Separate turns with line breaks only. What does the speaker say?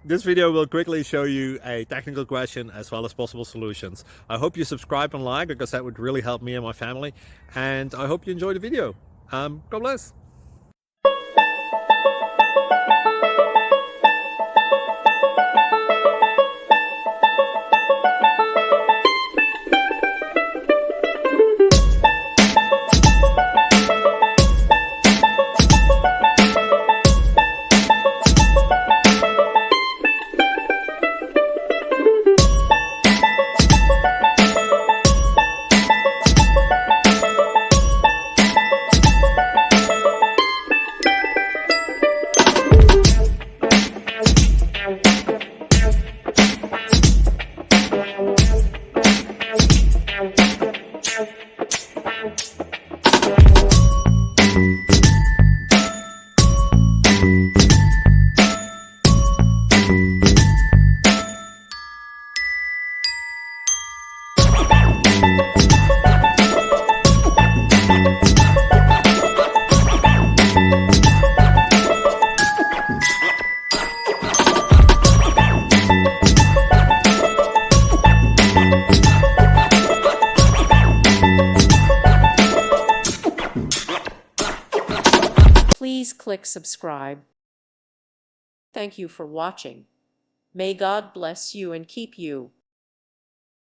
This video will quickly show you a technical question as well as possible solutions. I hope you subscribe and like, because that would really help me and my family. And I hope you enjoy the video. God bless.
Please click subscribe. Thank you for watching. May God bless you and keep you.